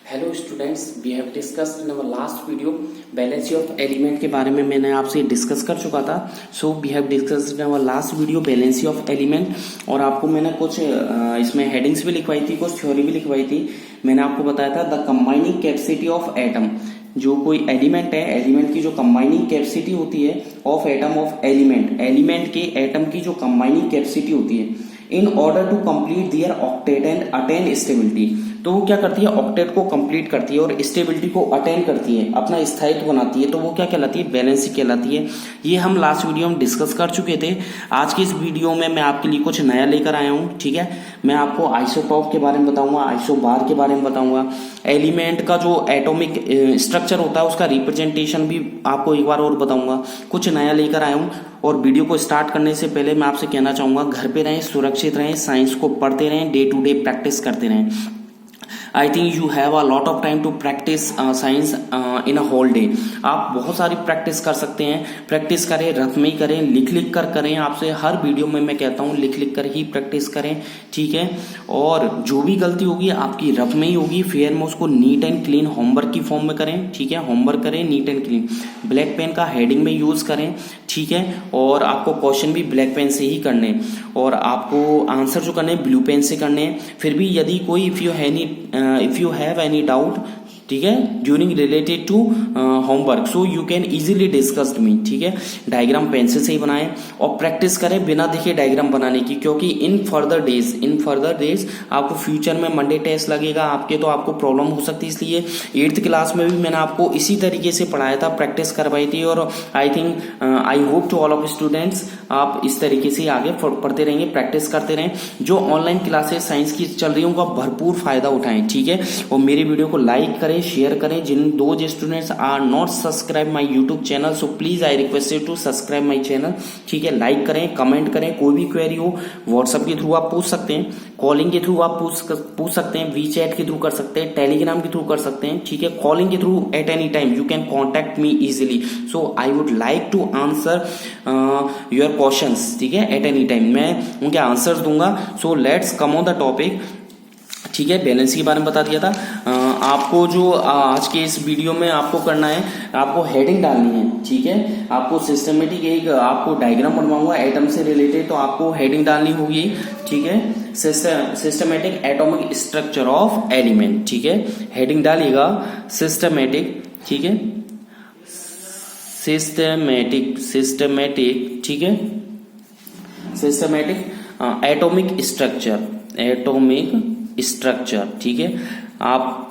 Hello students, we have discussed in our last video valency of element के बारे में मैंने आपसे डिस्कस कर चुका था। So we have discussed in our last video valency of element, और आपको मैंने कुछ इसमें हेडिंग्स भी लिखवाई थी, कुछ थ्योरी भी लिखवाई थी। मैंने आपको बताया था the combining capacity of atom. जो कोई एलिमेंट है, एलिमेंट की जो कंबाइनिंग कैपेसिटी होती है of atom of element, element के एटम की जो कंबाइनिंग कैपेसिटी होती है in order to complete their octet and attain stability. तो वो क्या करती है, ऑक्टेट को कंप्लीट करती है और स्टेबिलिटी को अटेन करती है, अपना स्थायित्व बनाती है। तो वो क्या कहलाती है, वैलेंसी कहलाती है। ये हम लास्ट वीडियो में डिस्कस कर चुके थे। आज की इस वीडियो में मैं आपके लिए कुछ नया लेकर आया हूँ। ठीक है, मैं आपको आइसोटॉप के बारे में बताऊंगा, आइसोबार के बारे में बताऊंगा, एलिमेंट का जो एटॉमिक स्ट्रक्चर होता है उसका रिप्रेजेंटेशन भी आपको एक बार और बताऊंगा। कुछ नया लेकर आया हूँ। और वीडियो को स्टार्ट करने से पहले मैं आपसे कहना चाहूंगा, घर पे रहें, सुरक्षित रहें, साइंस को पढ़ते रहें, डे टू डे प्रैक्टिस करते रहें। I think you have a lot of time to practice science in a whole day. आप बहुत सारी प्रैक्टिस कर सकते हैं। प्रैक्टिस करें, रफ में ही करें, लिख लिख कर करें। आपसे हर वीडियो में मैं कहता हूँ लिख लिख कर ही प्रैक्टिस करें। ठीक है, और जो भी गलती होगी आपकी रफ में ही होगी, फेयर में उसको नीट एंड क्लीन होमवर्क की फॉर्म में करें। ठीक है, होमवर्क करें neat and clean, black pen का हेडिंग में यूज करें। ठीक है, और आपको क्वेश्चन भी ब्लैक पेन से ही करने, और आपको आंसर जो करने ब्लू पेन से करने। फिर भी यदि कोई if you have any doubt, ठीक है, during related to homework, so you can easily discuss me. ठीक है, डायग्राम पेंसिल से ही बनाएं और प्रैक्टिस करें बिना देखे डायग्राम बनाने की, क्योंकि इन फर्दर डेज आपको फ्यूचर में मंडे टेस्ट लगेगा आपके, तो आपको प्रॉब्लम हो सकती है। इसलिए 8th क्लास में भी मैंने आपको इसी तरीके से पढ़ाया था, प्रैक्टिस करवाई थी। और I think I hope to all of students आप इस तरीके से आगे पढ़ते रहेंगे, प्रैक्टिस करते रहें। जो ऑनलाइन क्लासेस साइंस की चल रही है उनका भरपूर फायदा उठाएं। ठीक है, और मेरे वीडियो को लाइक करें, शेयर करें। जिन those students are not subscribe my YouTube channel, so please I request you to subscribe my channel. ठीक है, लाइक करें, कमेंट करें। कोई भी क्वेरी हो व्हाट्सएप के थ्रू आप पूछ सकते हैं, कॉलिंग के थ्रू आप पूछ सकते हैं, वी चैट के थ्रू कर सकते हैं, टेलीग्राम के थ्रू कर सकते हैं। ठीक है, कॉलिंग के through at any time you can contact me easily. So I would like to answer your questions. ठीक है, एट एनी टाइम मैं उनके आंसर्स दूंगा। So let's come on the topic. ठीक है, बैलेंस के बारे में बता दिया था। आपको जो आज के इस वीडियो में आपको करना है, आपको हेडिंग डालनी है। ठीक है, आपको सिस्टमेटिक एक आपको डायग्राम बनवाऊंगा एटम से रिलेटेड, तो आपको हेडिंग डालनी होगी। ठीक है, systematic atomic structure of element. ठीक है, हेडिंग डालिएगा सिस्टमेटिक। ठीक है, सिस्टमेटिक। ठीक है, सिस्टमेटिक एटॉमिक स्ट्रक्चर। ठीक है, आप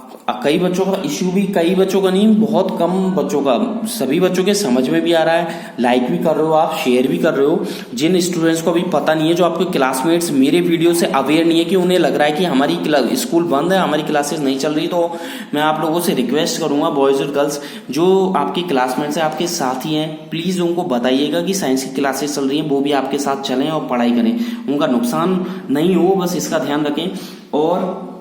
कई बच्चों का इश्यू भी, कई बच्चों का नहीं, बहुत कम बच्चों का, सभी बच्चों के समझ में भी आ रहा है, लाइक भी कर रहे हो आप, शेयर भी कर रहे हो। जिन स्टूडेंट्स को अभी पता नहीं है, जो आपके क्लासमेट्स मेरे वीडियो से अवेयर नहीं है, कि उन्हें लग रहा है कि हमारी स्कूल बंद है, हमारी क्लासेस नहीं चल रही, तो मैं आप लोगों से रिक्वेस्ट करूंगा, बॉयज और गर्ल्स जो आपके क्लासमेट्स हैं, आपके साथी हैं, प्लीज उनको बताइएगा कि साइंस की क्लासेस चल रही हैं, वो भी आपके साथ चलें और पढ़ाई करें, उनका नुकसान नहीं हो, बस इसका ध्यान रखें। और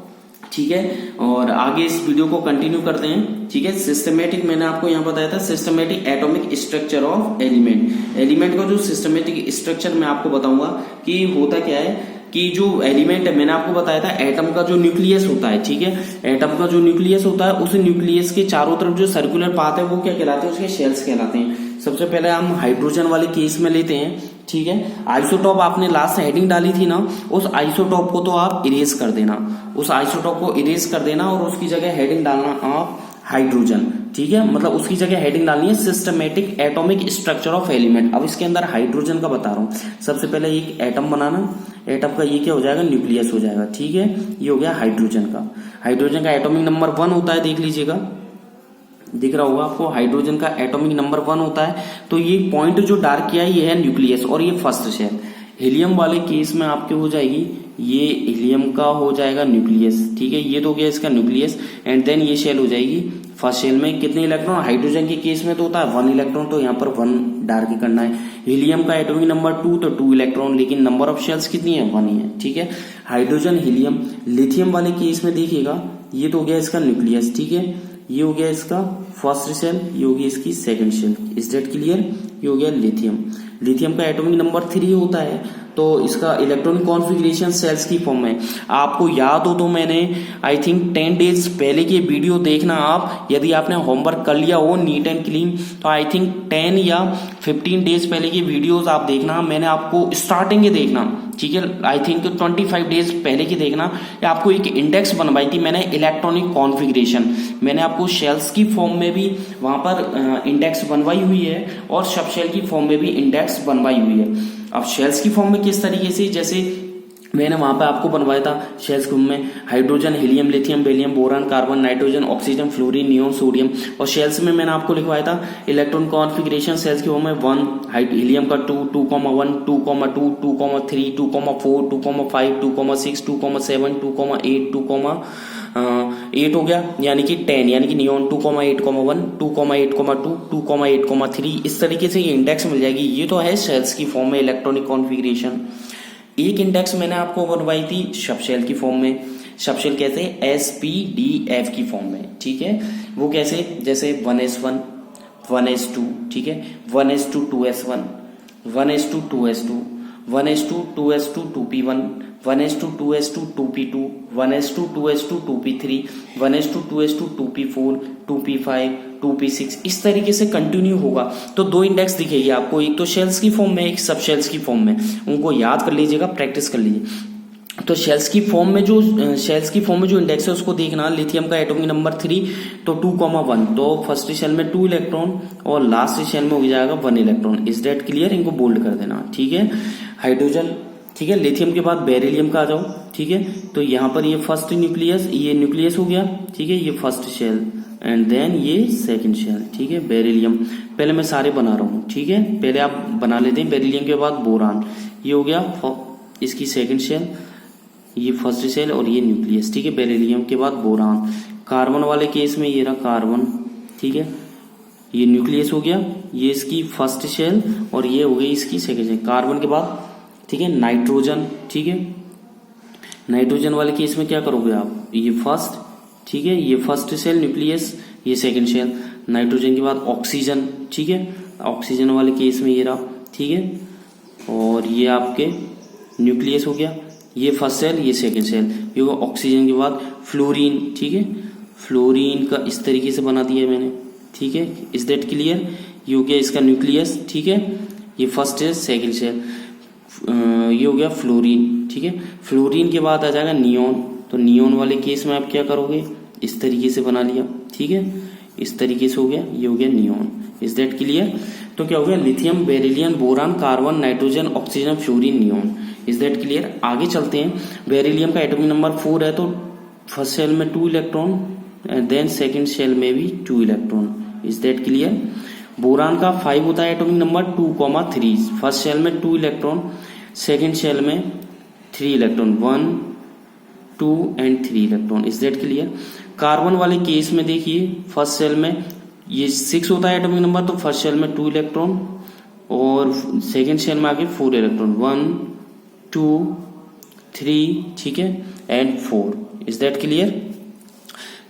ठीक है, और आगे इस वीडियो को कंटिन्यू करते हैं। ठीक है, सिस्टमेटिक मैंने आपको यहाँ बताया था, systematic atomic structure of element. Element का जो सिस्टमेटिक स्ट्रक्चर मैं आपको बताऊंगा कि होता क्या है, कि जो एलिमेंट है मैंने आपको बताया था, एटम का जो न्यूक्लियस होता है। ठीक है, एटम का जो न्यूक्लियस होता है, उस न्यूक्लियस के चारों तरफ जो सर्कुलर पाथ है वो क्या कहलाते हैं, उसके शेल्स कहलाते हैं। सबसे पहले हम हाइड्रोजन वाले केस में लेते हैं। ठीक है, आइसोटॉप आपने लास्ट हेडिंग डाली थी ना, उस आइसोटॉप को तो आप इरेज कर देना, उस आइसोटॉप को इरेज कर देना, और उसकी जगह हेडिंग डालना आप हाइड्रोजन। ठीक है, मतलब उसकी जगह हेडिंग डालनी है systematic atomic structure of element. अब इसके अंदर हाइड्रोजन का बता रहा हूं। सबसे पहले एक एटम बनाना, एटम का ये क्या हो जाएगा, न्यूक्लियस हो जाएगा। ठीक है, ये हो गया हाइड्रोजन का। हाइड्रोजन का एटॉमिक नंबर 1 होता है, देख लीजिएगा, दिख रहा होगा आपको, हाइड्रोजन का एटॉमिक नंबर 1 होता है। तो ये पॉइंट जो डार्क किया है ये है न्यूक्लियस, और ये फर्स्ट शेल। हीलियम वाले केस में आपके हो जाएगी, ये हीलियम का हो जाएगा न्यूक्लियस। ठीक है, ये तो हो गया इसका न्यूक्लियस, एंड देन ये शेल हो जाएगी। फर्स्ट शेल में कितने इलेक्ट्रॉन, हाइड्रोजन के केस में तो होता है 1 इलेक्ट्रॉन, तो यहाँ पर 1 डार्क करना है। हीलियम का एटॉमिक नंबर 2, तो 2 इलेक्ट्रॉन, लेकिन नंबर ऑफ शेल्स कितनी है, 1 ही है। ठीक है, हाइड्रोजन, हीलियम। लिथियम वाले केस में देखिएगा, ये तो हो गया इसका न्यूक्लियस। ठीक है, ये हो गया इसका फर्स्ट शेल, ये होगी इसकी second shell. Is that clear? ये हो गया लिथियम। लिथियम का एटॉमिक नंबर 3 होता है, तो इसका इलेक्ट्रॉनिक कॉन्फ़िगरेशन सेल्स की फॉर्म में आपको याद हो तो मैंने आई थिंक 10 डेज पहले की वीडियो देखना आप, यदि आपने होमवर्क कर लिया हो नीट एंड क्लीन तो आई थिंक 10 या 15 डेज पहले की वीडियोस आप देखना, मैंने आपको स्टार्टिंग के देखना, ठीक है, आई थिंक 25 डेज पहले की देखना, आपको एक इंडेक्स बनवाई थी मैंने इलेक्ट्रॉनिक कॉन्फ़िगरेशन, मैंने आपको शेल्स की फॉर्म में भी वहां पर इंडेक्स बनवाई हुई है और सब शेल की फॉर्म में भी इंडेक्स बनवाई हुई है। अब शेल्स की फॉर्म में किस तरीके से, जैसे मैंने वहां पे आपको बनवाया था शेल्स फॉर्म में hydrogen, helium, lithium, beryllium, boron, carbon, nitrogen, oxygen, fluorine, neon, sodium, और शेल्स में मैंने आपको लिखवाया था इलेक्ट्रॉन कॉन्फ़िगरेशन सेल्स की फॉर्म में 1 हीलियम का 2, 2,1, 2,2, 2,3, 2,4, 2,5, 2,6, 2,7, 2,8, 2,8 हो गया, यानी कि 10, यानी कि नियोन 2,8,1, 2,8,2, 2,8,3, इस तरीके से ये इंडेक्स मिल जाएगी। ये तो है शेल्स की फॉर्म में इलेक्ट्रॉनिक कॉन्फ़िगरेशन। एक इंडेक्स मैंने आपको बनवाई थी सबशेल की फॉर्म में, सबशेल कैसे, SPDF की फॉर्म में, ठीक है, वो कैसे, जैसे 1s1, 1s2, ठीक है, 1s2, 2s1, 1s2, 2s2, 1s2, 2s2, 2p1, 1s2, 2s2, 2p2, 1s2, 2s2, 2p3, 1s2, 2s2, 2p4, 2p5, 2p6, इस तरीके से कंटिन्यू होगा। तो दो इंडेक्स दिखेगी आपको, एक तो शेल्स की फॉर्म में, एक सब शेल्स की फॉर्म में, उनको याद कर लीजिएगा, प्रैक्टिस कर लीजिए। तो शेल्स की फॉर्म में जो इंडेक्स है उसको देखना, लिथियम का एटॉमिक नंबर 3 तो 2,1, तो फर्स्ट शेल में 2 इलेक्ट्रॉन और लास्ट शेल में हो जाएगा 1 इलेक्ट्रॉन। इज दैट क्लियर, इनको बोल्ड कर देना, ठीक है। हाइड्रोजन, ठीक है, लिथियम के बाद बेरिलियम का आ जाओ, ठीक है, तो यहाँ पर ये फर्स्ट न्यूक्लियस, ये न्यूक्लियस हो गया, ठीक है, ये फर्स्ट शेल एंड देन ये सेकंड शेल, ठीक है। बेरिलियम पहले मैं सारे बना रहा हूँ, ठीक है, पहले आप बना लेते हैं। बेरिलियम के बाद बोरान, ये हो गया इसकी सेकंड शेल, ये फर्स्ट शेल और ये न्यूक्लियस, ठीक है। बेरिलियम के बाद बोरान, कार्बन वाले केस में ये रहा कार्बन, ठीक है, ये न्यूक्लियस हो गया, ये इसकी फर्स्ट शेल और ये हो गई इसकी सेकंड शेल। कार्बन के बाद, ठीक है, नाइट्रोजन, ठीक है, नाइट्रोजन वाले केस में क्या करोगे आप, ये फर्स्ट, ठीक है, ये फर्स्ट शेल न्यूक्लियस, ये सेकंड शेल। नाइट्रोजन के बाद ऑक्सीजन, ठीक है, ऑक्सीजन वाले केस में ये रहा, ठीक है, और ये आपके न्यूक्लियस हो गया, ये फर्स्ट सेल, ये सेकंड सेल, ये होगा ऑक्सीजन के बाद फ्लोरीन, ठीक है, फ्लोरीन का इस तरीके से बना दिया मैंने, ठीक है, इज दैट क्लियर। ये हो गया इसका न्यूक्लियस, ठीक है, ये फर्स्ट है, सेकंड सेल, ये हो गया फ्लोरीन, ठीक है। फ्लोरीन के बाद आ जाएगा नियोन, तो नियोन वाले केस में आप क्या करोगे, इस तरीके से बना लिया, ठीक है, इस तरीके से हो गया, ये हो गया नियोन। Is that clear. तो क्या हो गया, lithium, beryllium, boron, carbon, nitrogen, oxygen, fluorine, neon. Is that clear. आगे चलते हैं। बेरिलियम का एटॉमिक नंबर 4 है, तो फर्स्ट शेल में 2 electron and then second shell में भी 2 electron. Is that clear. Boron का 5 होता है एटॉमिक नंबर 2,3, फर्स्ट शेल में 2 इलेक्ट्रॉन, सेकंड शेल में 3 electron, 1, 2 and 3 electron. Is that clear. Carbon वाले केस में देखिए, फर्स्ट शेल में ये 6 होता है एटॉमिक नंबर, तो फर्स्ट शेल में 2 इलेक्ट्रॉन और सेकंड शेल में आगे 4 इलेक्ट्रॉन, 1, 2, 3, ठीक है, and 4। Is that clear.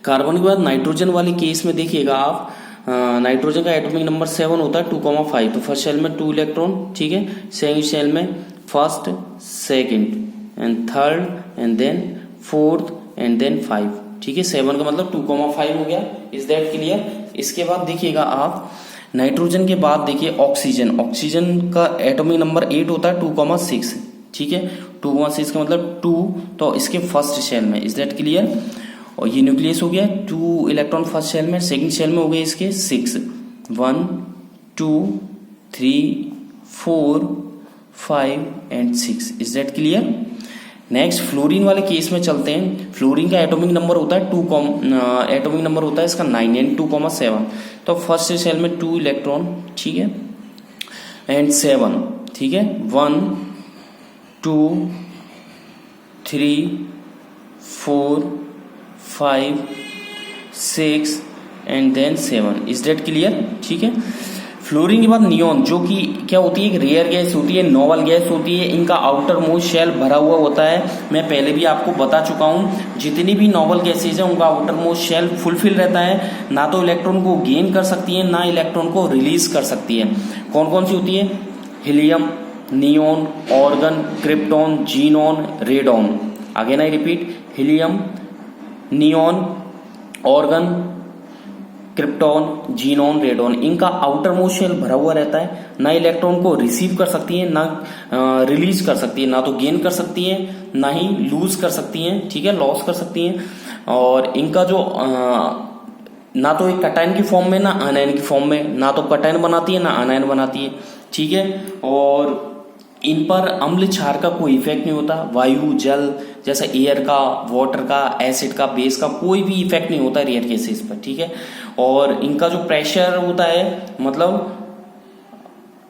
Carbon के बाद नाइट्रोजन वाले केस में देखिएगा आप, नाइट्रोजन का एटॉमिक नंबर 7 होता है 2,5, तो फर्स्ट शेल में 2 इलेक्ट्रॉन, ठीक है, सेकंड शेल में first, second and third and then fourth and then 5, ठीक है। 7 का मतलब 2,5 हो गया। Is that clear. इसके बाद देखिएगा आप, नाइट्रोजन के बाद देखिए ऑक्सीजन, ऑक्सीजन का एटॉमिक नंबर 8 होता है 2,6, ठीक है, 2,6 का मतलब 2, तो इसके फर्स्ट शेल में। Is that clear. और ये न्यूक्लियस हो गया, 2 इलेक्ट्रॉन फर्स्ट शेल में, सेकंड शेल में हो गए इसके 6, 1, 2, 3, 4, 5 and 6। Is that clear. Next fluorine वाले केस में चलते हैं। फ्लोरीन का एटॉमिक नंबर होता है एटॉमिक नंबर होता है इसका 9 एंड 2,7, तो फर्स्ट शेल में 2 इलेक्ट्रॉन, ठीक है, एंड 7, ठीक है, 1, 2, 3, 4, 5, 6 and then 7। Is that clear, ठीक है। फ्लोरीन के बाद नियोन, जो कि क्या होती है, एक रेयर गैस होती है, नोवल गैस होती है, इनका आउटर मोस्ट शेल भरा हुआ होता है। मैं पहले भी आपको बता चुका हूं, जितनी भी नोवल गैसेज है उनका आउटर मोस्ट शेल फुलफिल रहता है, ना तो इलेक्ट्रॉन को गेन कर सकती है ना इलेक्ट्रॉन को रिलीज कर सकती है। कौन कौन सी होती है, helium, neon, organ, krypton, xenon, radon. Again I repeat, helium, neon, organ, krypton, xenon, radon, इनका आउटर मोस्ट शेल भरा हुआ रहता है, ना इलेक्ट्रॉन को रिसीव कर सकती है, ना रिलीज कर सकती है, ना तो गेन कर सकती है, ना ही लूज कर सकती है, ठीक है, लॉस कर सकती है। और इनका जो ना तो एक कटायन की फॉर्म में, ना आनायन की फॉर्म में, ना तो कटायन बनाती है ना आनायन बनाती है, ठीक है। और इन पर अम्ल क्षार का कोई इफेक्ट नहीं होता, वायु, जल जैसा एयर का, वाटर का, एसिड का, बेस का कोई भी इफेक्ट नहीं होता रेयर केसेस पर, ठीक है। और इनका जो प्रेशर होता है, मतलब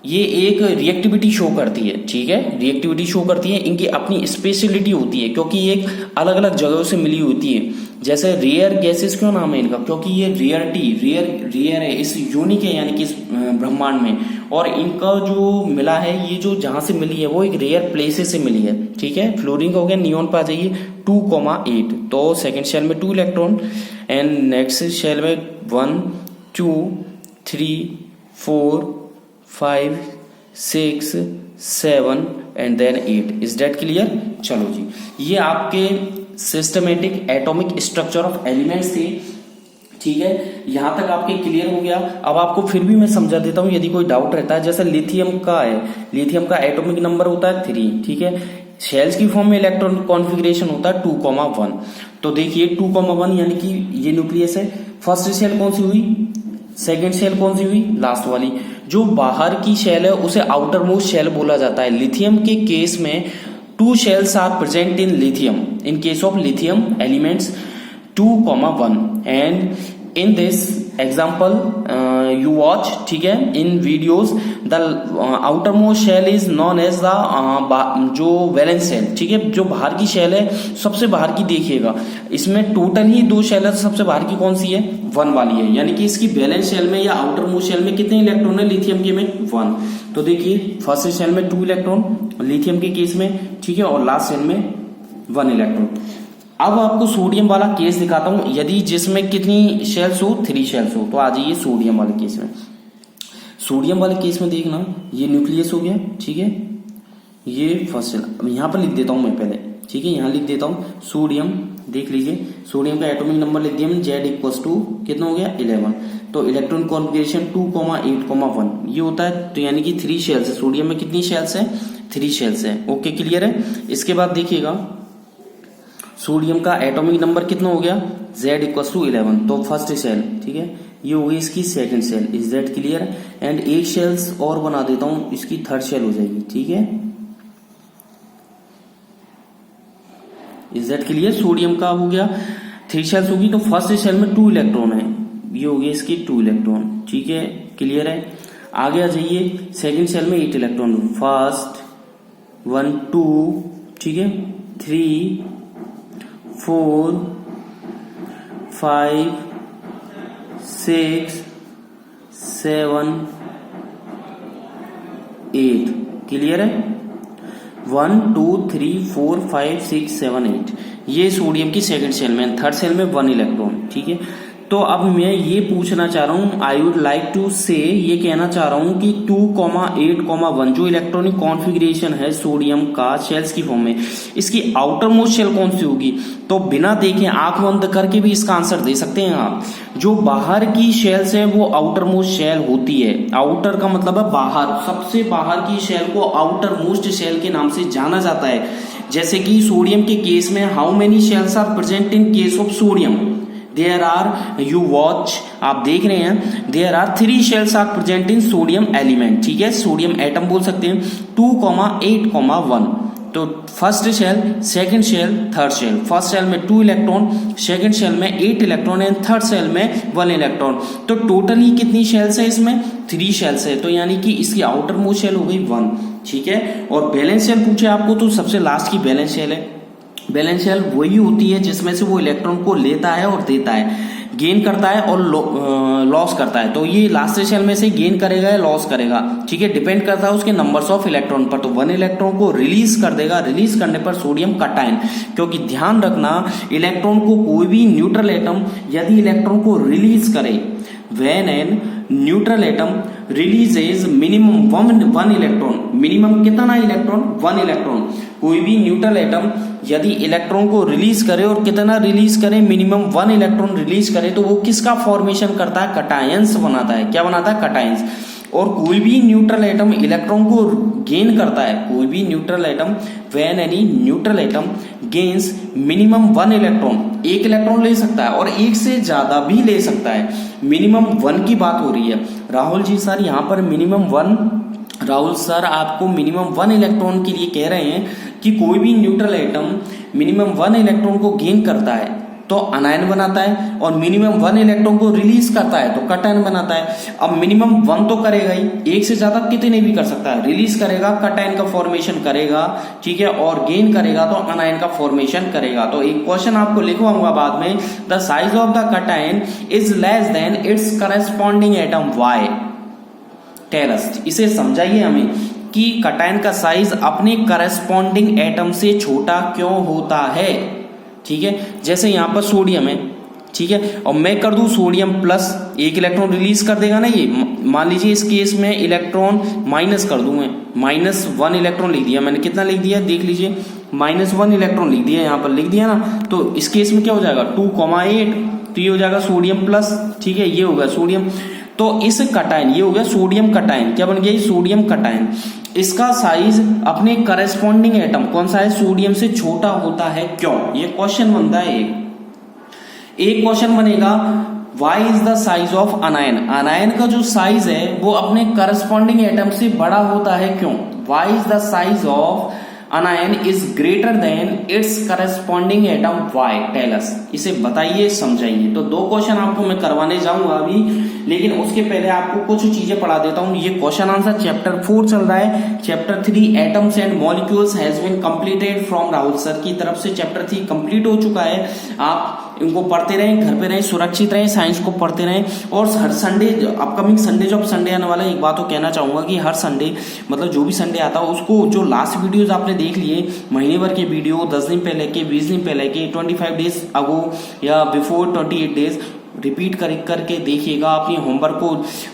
ये एक रिएक्टिविटी शो करती है, ठीक है, रिएक्टिविटी शो करती है। इनकी अपनी स्पेशलिटी होती है क्योंकि ये एक अलग अलग जगहों से मिली होती है। जैसे रेयर गैसेस क्यों नाम है इनका, क्योंकि ये रेयर है, इस यूनिक है यानी कि इस ब्रह्मांड में। और इनका जो मिला है, ये जो जहां से मिली है वो एक रेयर प्लेसेस से मिली है, ठीक है। फ्लोरीन का हो गया, नियोन पे आ जाइए 2,8, तो सेकेंड शेल में 2 इलेक्ट्रॉन एंड नेक्स्ट शेल में 1 2 3 4 5 6 7 and then 8। Is that clear? चलो जी, ये आपके systematic atomic structure of elements थे, ठीक है। यहां तक आपके क्लियर हो गया। अब आपको फिर भी मैं समझा देता हूं यदि कोई डाउट रहता है। जैसे लिथियम का है, लिथियम का एटॉमिक नंबर होता है 3, ठीक है। शेल्स की फॉर्म में इलेक्ट्रॉन कॉन्फ़िगरेशन होता है 2,1। तो देखिए 2,1 यानी कि ये न्यूक्लियस है। फर्स्ट शेल कौन सी हुई, सेकेंड शेल कौन सी हुई, लास्ट वाली। जो बाहर की शेल है उसे आउटर मोस्ट शेल बोला जाता है। लिथियम के केस में 2 shells are present in lithium. In case of lithium elements 2,1 and in this example you watch, ठीक है, in videos the outermost shell is known as the जो वैलेंस शेल, ठीक है, जो बाहर की शेल है सबसे बाहर की देखिएगा, इसमें टोटल ही 2 शेल है, तो सबसे बाहर की कौन सी है, 1 वाली है। यानी कि इसकी वैलेंस शेल में या आउटर मोस्ट शेल में कितने इलेक्ट्रॉन है लिथियम के में, 1। तो देखिए फर्स्ट शेल में 2 इलेक्ट्रॉन लिथियम के केस में, ठीक है, और लास्ट शेल में 1 इलेक्ट्रॉन। अब आपको सोडियम वाला केस दिखाता हूं, यदि जिसमें कितनी शेल्स हो, 3 शेल्स हो। तो आ जाइए सोडियम वाले केस में। सोडियम वाले केस में देखना, ये न्यूक्लियस हो गया, ठीक है, ये फर्स्ट शेल। अब यहां पर लिख देता हूं मैं पहले, ठीक है, यहां लिख देता हूं सोडियम। देख लीजिए सोडियम का एटॉमिक नंबर लिख दिया Z कितना हो गया, 11। तो इलेक्ट्रॉन कॉन्फ़िगरेशन 2,8,1 ये होता है। तो यानी कि 3 शेल्स है सोडियम में। कितनी शेल्स है, 3 शेल्स है। ओके, क्लियर है। इसके बाद देखिएगा सोडियम का एटॉमिक नंबर कितना हो गया, Z 11। तो फर्स्ट शेल, ठीक है, ये हो गई इसकी second shell. Is that clear? And 1 shells और बना देता हूं, इसकी थर्ड शेल हो जाएगी, ठीक है। Is that clear? सोडियम का हो गया 3 शेल्स होगी, तो फर्स्ट शेल में 2 इलेक्ट्रॉन है, ये हो गई इसकी 2 इलेक्ट्रॉन, ठीक है, क्लियर है। आगे आ जाइए, सेकंड शेल में 8 इलेक्ट्रॉन, फर्स्ट 1 2, ठीक है, 3 4 5 6 7 8, क्लियर है। 1 2 3 4 5 6 7 8 ये सोडियम की सेकंड शेल में। थर्ड शेल में 1 इलेक्ट्रॉन, ठीक है। तो अब मैं ये पूछना चाह रहा हूं, आई वुड लाइक टू से, ये कहना चाह रहा हूं कि 2,8,1 जो इलेक्ट्रॉनिक कॉन्फ़िगरेशन है सोडियम का शेल्स की फॉर्म में, इसकी आउटर मोस्ट शेल कौन सी होगी? तो बिना देखे आंख बंद करके भी इसका आंसर दे सकते हैं आप। जो बाहर की शेल्स है वो आउटर मोस्ट शेल होती है। आउटर का मतलब है बाहर, सबसे बाहर की शेल को आउटर मोस्ट शेल के नाम से जाना जाता है। जैसे कि सोडियम के केस में how many shells are present in case of sodium, there are, you watch, आप देख रहे हैं, there are 3 shells are present in sodium element, ठीक है, सोडियम एटम बोल सकते हैं। 2,8,1 तो first shell, second shell, third shell. First shell में 2 इलेक्ट्रॉन, सेकंड शेल में 8 इलेक्ट्रॉन एंड थर्ड शेल में 1 इलेक्ट्रॉन। तो टोटली कितनी शेल्स है इसमें, 3 शेल्स है। तो यानी कि इसकी आउटर मोस्ट शेल हो गई 1, ठीक है। और बैलेंस शेल पूछे आपको तो सबसे लास्ट की बैलेंस शेल है। बैलेंस शेल वही होती है जिसमें से वो इलेक्ट्रॉन को लेता है और देता है, गेन करता है और लॉस करता है। तो ये लास्ट शेल में से गेन करेगा या लॉस करेगा, ठीक है, डिपेंड करता है उसके नंबर्स ऑफ इलेक्ट्रॉन पर। तो 1 इलेक्ट्रॉन को रिलीज कर देगा, रिलीज करने पर सोडियम कटायन, क्योंकि ध्यान रखना इलेक्ट्रॉन को कोई भी न्यूट्रल एटम यदि इलेक्ट्रॉन को रिलीज करे, when an neutral atom releases minimum one electron, minimum कितना इलेक्ट्रॉन, 1 इलेक्ट्रॉन। कोई भी न्यूट्रल एटम यदि इलेक्ट्रॉन को रिलीज करे और कितना रिलीज करे, मिनिमम 1 इलेक्ट्रॉन रिलीज करे, तो वो किसका फॉर्मेशन करता है, कटायंस बनाता है। क्या बनाता है, कटायंस। और कोई भी न्यूट्रल एटम इलेक्ट्रॉन को गेन करता है, कोई भी neutral atom, when any neutral atom gains minimum 1 electron, 1 electron ले सकता है और 1 से ज्यादा भी ले सकता है। मिनिमम 1 की बात हो रही है। राहुल जी सर यहाँ पर मिनिमम 1, राहुल सर आपको मिनिमम 1 इलेक्ट्रॉन के लिए कह रहे हैं कि कोई भी न्यूट्रल एटम मिनिमम 1 इलेक्ट्रॉन को गेन करता है तो अनायन बनाता है, और मिनिमम 1 इलेक्ट्रॉन को रिलीज करता है तो कटायन बनाता है। अब मिनिमम 1 तो करेगा ही, 1 से ज्यादा कितने भी कर सकता है, रिलीज करेगा कटायन का फॉर्मेशन करेगा, ठीक है, और गेन करेगा तो अनायन का फॉर्मेशन करेगा। तो एक क्वेश्चन आपको लिखवाऊंगा बाद में, the size of the cation is less than its corresponding atom why, tell us. इसे समझाइए हमें कि कटायन का साइज अपने करस्पॉन्डिंग एटम से छोटा क्यों होता है। ठीक है, जैसे यहां पर सोडियम है, ठीक है, और मैं कर दूं सोडियम प्लस, 1 इलेक्ट्रॉन रिलीज कर देगा ना ये। मान लीजिए इस केस में इलेक्ट्रॉन माइनस कर दूं मैं, -1 इलेक्ट्रॉन लिख दिया मैंने। कितना लिख दिया, देख लीजिए, -1 इलेक्ट्रॉन लिख दिया, यहां पर लिख दिया ना। तो इस केस में क्या हो जाएगा, 2,8, तो ये हो जाएगा सोडियम प्लस, ठीक है, ये होगा सोडियम। तो इस कटायन, ये हो गया सोडियम कटायन, क्या बन गया, सोडियम कटायन। इसका साइज अपने करस्पॉन्डिंग एटम, कौन सा है, सोडियम से छोटा होता है, क्यों, ये क्वेश्चन बनता है। एक क्वेश्चन बनेगा, why is the size of anion, anion का जो साइज है वो अपने करस्पॉन्डिंग एटम से बड़ा होता है, क्यों, why is the size of anion is greater than its corresponding atom why, tell us. इसे बताइए, समझाइए। तो 2 क्वेश्चन आपको मैं करवाने जाऊंगा अभी, लेकिन उसके पहले आपको कुछ चीजें पढ़ा देता हूं। ये क्वेश्चन आंसर चैप्टर 4 चल रहा है। Chapter 3 atoms and molecules has been completed from Rahul sir की तरफ से। चैप्टर 3 कंप्लीट हो चुका है। आप इनको पढ़ते रहें, घर पे रहें, सुरक्षित रहें, साइंस को पढ़ते रहें। और हर संडे, अपकमिंग संडे, जो अब संडे आने वाला है, एक बात तो कहना चाहूंगा कि हर संडे, मतलब जो भी संडे आता है उसको, जो लास्ट वीडियोज आपने देख लिए, महीने भर के वीडियो, 10 दिन पहले के, 20 दिन पहले के, 25 डेज अगो या बिफोर 28 डेज, रिपीट करके देखिएगा। अपनी होमवर्क को,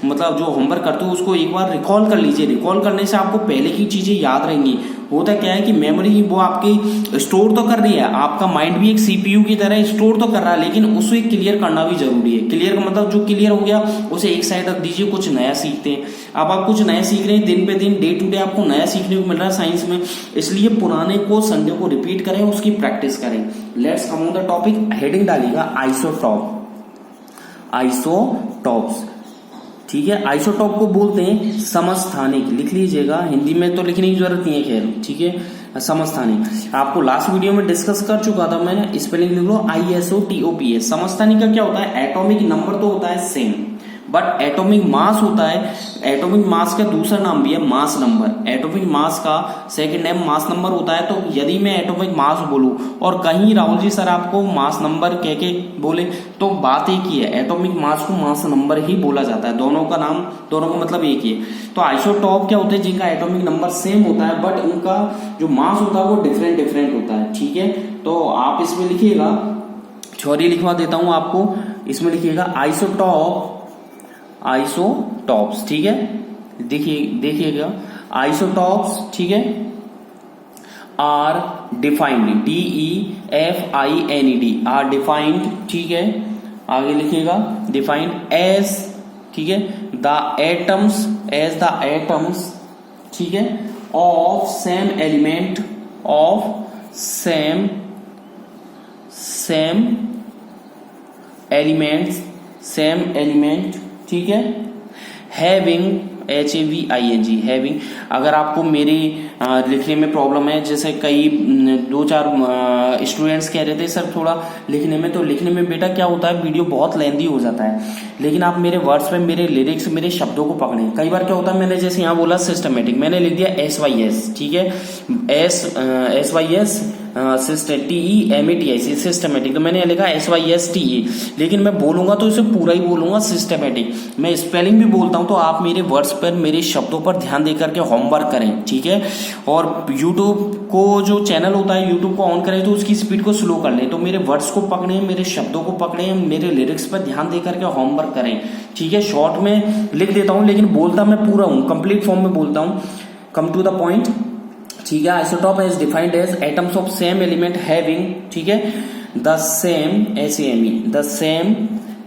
मतलब जो होमवर्क करते हो उसको एक बार रिकॉल कर लीजिए। रिकॉल करने से आपको पहले की चीजें याद रहेंगी। होता क्या है कि मेमोरी वो आपकी स्टोर तो कर रही है, आपका माइंड भी एक सीपीयू की तरह स्टोर तो कर रहा है, लेकिन उसे क्लियर करना भी जरूरी है। क्लियर का मतलब जो क्लियर हो गया उसे एक साइड रख दीजिए, कुछ नया सीखते हैं। अब आप कुछ नया सीख रहे हैं, दिन पे दिन, डे टू डे आपको नया सीखने को मिल रहा है साइंस में, इसलिए पुराने को, संडे को रिपीट करें, उसकी प्रैक्टिस करें। Let's come on the topic. Heading डालिएगा आइसोटॉप, आइसोटॉप्स, ठीक है। आइसोटॉप को बोलते हैं समस्थानिक, लिख लीजिएगा, हिंदी में तो लिखने की जरूरत नहीं है, खैर, ठीक है। समस्थानिक आपको लास्ट वीडियो में डिस्कस कर चुका था मैंने, स्पेलिंग लिख लो ISOTOPS। समस्थानिक का क्या होता है, एटॉमिक नंबर तो होता है सेम, बट एटॉमिक मास होता है। एटॉमिक मास का दूसरा नाम भी है मास नंबर। एटॉमिक मास का सेकंड नेम मास नंबर होता है। तो यदि मैं एटॉमिक मास बोलूं और कहीं राहुल जी सर आपको मास नंबर कह के बोले, तो बात एक ही है, एटॉमिक मास को मास नंबर ही बोला जाता है। दोनों का नाम, दोनों का मतलब एक ही है। तो आइसोटॉप क्या होते हैं, जिनका एटॉमिक नंबर सेम होता है बट उनका जो मास होता है वो डिफरेंट होता है, ठीक है। तो आप इसमें लिखिएगा, थ्योरी लिखवा देता हूं आपको, इसमें लिखिएगा आइसोटॉप्स, ठीक है। देखिएगा आइसोटॉप्स, ठीक है, are defined, DEFINED, are defined, ठीक है। आगे लिखिएगा डिफाइंड एज, ठीक है, द एटम्स, ठीक है, of same element, of same element, ठीक है, हैविंग, HAVING, हैविंग। अगर आपको मेरी लिखने में प्रॉब्लम है, जैसे कई 2-4 स्टूडेंट्स कह रहे थे सर थोड़ा लिखने में, तो लिखने में बेटा क्या होता है, वीडियो बहुत लेंदी हो जाता है, लेकिन आप मेरे वर्ड्स पे, मेरे लिरिक्स, मेरे शब्दों को पकड़ें। कई बार क्या होता है, मैंने जैसे यहाँ बोला सिस्टमेटिक, मैंने लिख दिया SYS, ठीक है, SYS TEMATIC सिस्टमेटिक, तो मैंने लिखा SYSTE, लेकिन मैं बोलूंगा तो इसे पूरा ही बोलूंगा सिस्टमेटिक। मैं स्पेलिंग भी बोलता हूं, तो आप मेरे वर्ड्स पर, मेरे शब्दों पर ध्यान दे करके होमवर्क करें, ठीक है। और यूट्यूब को जो चैनल होता है, यूट्यूब को ऑन करें तो उसकी स्पीड को स्लो कर लें, तो मेरे वर्ड्स को पकड़ें, मेरे शब्दों को पकड़ें, मेरे लिरिक्स पर ध्यान दे करके होमवर्क करें, ठीक है। शॉर्ट में लिख देता हूं लेकिन बोलता मैं पूरा हूं, कंप्लीट फॉर्म में बोलता हूं। कम टू द पॉइंट, ठीक है। Isotope is defined as atoms of same element having, ठीक है, the same SAME, the same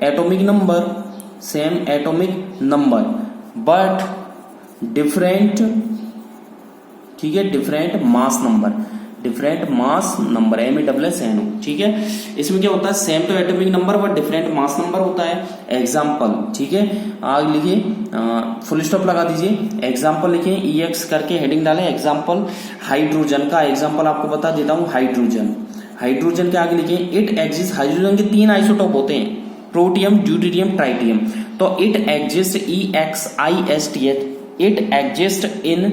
atomic number but different, ठीक है, डिफरेंट मास नंबर MASSNO, ठीक है। इसमें क्या होता है, सेम तो atomic number but different mass number होता है। एग्जाम्पल, ठीक है, आगे लिखिए, फुल स्टॉप लगा दीजिए, एग्जाम्पल लिखिए, EX करके हेडिंग डालें, एग्जाम्पल हाइड्रोजन का एग्जाम्पल आपको बता देता हूं। हाइड्रोजन के आगे लिखिए, इट एग्जिस्ट, हाइड्रोजन के 3 आइसोटोप होते हैं, प्रोटियम, ड्यूटेरियम, ट्राइटियम। तो it exist, EXIST, it exist in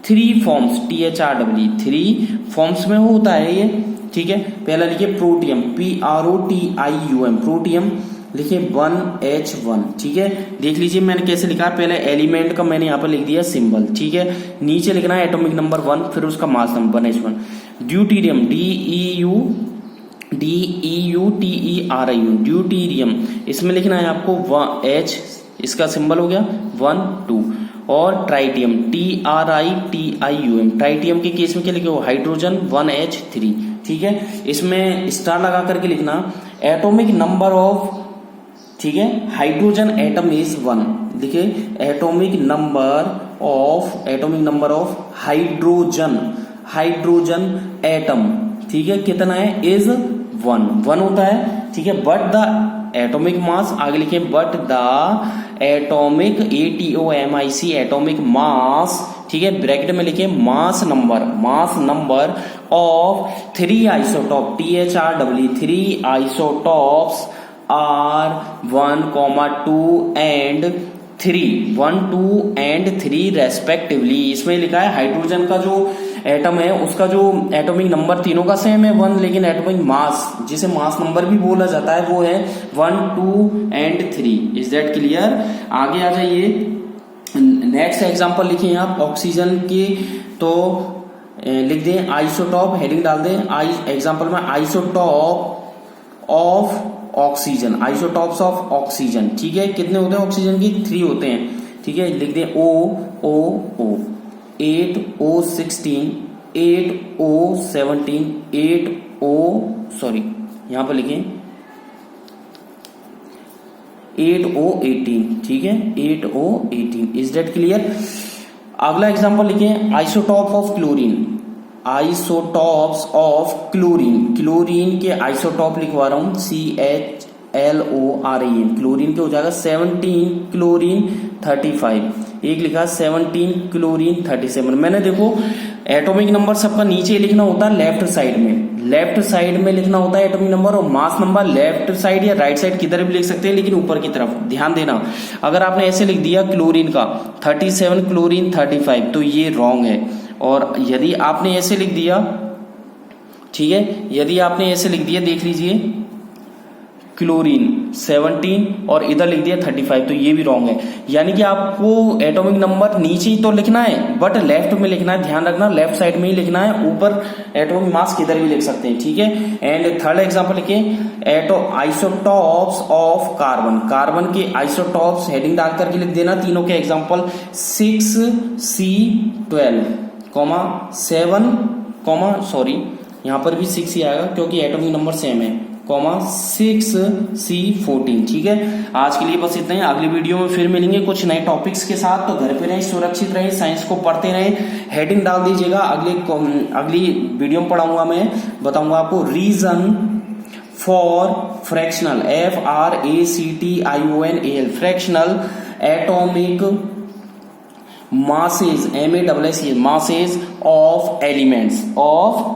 3 forms, THRW, 3 forms में होता है ये, ठीक है। पहला लिखिए प्रोटियम, PROTIUM, प्रोटियम लिखिए 1H1, ठीक है। देख लीजिए मैंने कैसे लिखा है, पहले एलिमेंट का मैंने यहाँ पर लिख दिया सिंबल, ठीक है। नीचे लिखना है एटॉमिक नंबर 1, फिर उसका mass number 1H1। Deuterium, DEUTERIUM, deuterium, इसमें लिखना है आपको H, इसका सिंबल हो गया 1 2। और ट्राइटियम, TRITIUM, ट्राइटियम के केस में क्या लिखे हो, हाइड्रोजन 1H3, ठीक है। इसमें स्टार लगा करके लिखना एटॉमिक नंबर ऑफ, ठीक है, हाइड्रोजन एटम इज 1, देखिए atomic number of hydrogen atom, ठीक है, कितना है, इज 1 होता है, ठीक है। बट द एटॉमिक मास, आगे लिखे but the atomic ATOMIC atomic mass, ठीक है, ब्रैकेट में लिखे mass number of 3 isotope, THRW, 3 isotopes are 1, 2 and 3 respectively. इसमें लिखा है हाइड्रोजन का जो एटम है उसका जो एटॉमिक नंबर तीनों का सेम है 1, लेकिन एटॉमिक मास, जिसे मास नंबर भी बोला जाता है, वो है 1, 2 एंड 3। Is that clear? आगे आ जाइए, नेक्स्ट एग्जांपल लिखिए आप ऑक्सीजन की, तो लिख दें आइसोटॉप, हेडिंग डाल दें एग्जांपल में isotope of oxygen, isotopes of oxygen, ठीक है। कितने होते हैं ऑक्सीजन की? 3 होते हैं, ठीक है। लिख दें O 8O16 8O17 यहां पर लिखें 8O18, ठीक है, 8O18। Is that clear? अगला एग्जांपल लिखें isotope of chlorine, isotopes of chlorine के आइसोटॉप लिखवा रहा हूं, CHLORIN, क्लोरीन के हो जाएगा 17 क्लोरीन 35, एक लिखा 17 क्लोरीन 37। मैंने देखो एटॉमिक नंबर सबका नीचे लिखना होता है लेफ्ट साइड में लिखना होता है एटॉमिक नंबर, और मास नंबर लेफ्ट साइड या राइट साइड किधर भी लिख सकते हैं, लेकिन ऊपर की तरफ। ध्यान देना, अगर आपने ऐसे लिख दिया क्लोरीन का 37 क्लोरीन 35 तो ये रॉन्ग है। और यदि आपने ऐसे लिख दिया, ठीक है, यदि आपने ऐसे लिख दिया, देख लीजिए क्लोरीन 17 और इधर लिख दिया 35 तो ये भी रॉन्ग है। यानी कि आपको एटॉमिक नंबर नीचे ही तो लिखना है बट लेफ्ट में लिखना है, ध्यान रखना लेफ्ट साइड में ही लिखना है, ऊपर एटॉमिक मास किधर भी लिख सकते हैं, ठीक है। एंड थर्ड एग्जांपल लिखिए आइसोटॉप्स ऑफ कार्बन के आइसोटॉप्स, हेडिंग डाल करके लिख देना तीनों के एग्जांपल 6C12, 7, यहां पर भी 6 ही आएगा क्योंकि एटॉमिक नंबर सेम है, 6C14, ठीक है। आज के लिए बस इतना ही, अगली वीडियो में फिर मिलेंगे कुछ नए टॉपिक्स के साथ। तो घर पे रहें, सुरक्षित रहें, साइंस को पढ़ते रहें। हेडिंग डाल दीजिएगा, अगली वीडियो में पढ़ाऊंगा, मैं बताऊंगा आपको reason for fractional, FRACTIONAL, fractional atomic masses, MASSES, masses of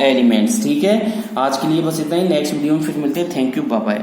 elements, ठीक है। आज के लिए बस इतना ही, नेक्स्ट वीडियो में फिर मिलते हैं। Thank you, bye bye.